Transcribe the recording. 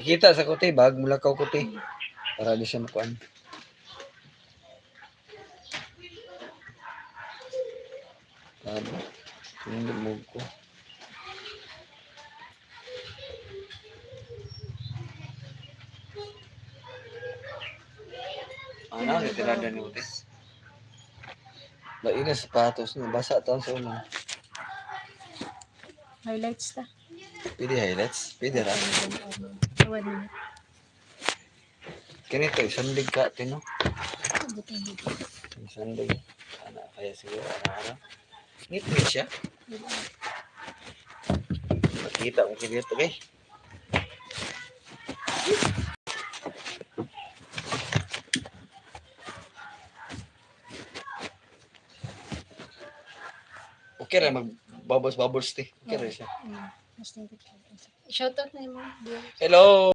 Kita sa kuti, bag mula ka kuti. Para di siya makuan. Ano? Hindi mo ko. Ano? Itirada ni kuti. Ba ina sapatos niya. Basa taon sa ulan. Highlights ta. Pwede highlights? Pwede ra. Tawad niya. Ganito, isandig ka, tino. Butang-butang. Isandig. Ano, kaya siguro, ano. Ngit-ngit siya. Makita mo kinito, okay? Okay ra, mag-bubbles-bubbles, ti. Okay ra siya. Shoutout na yung mga. Hello!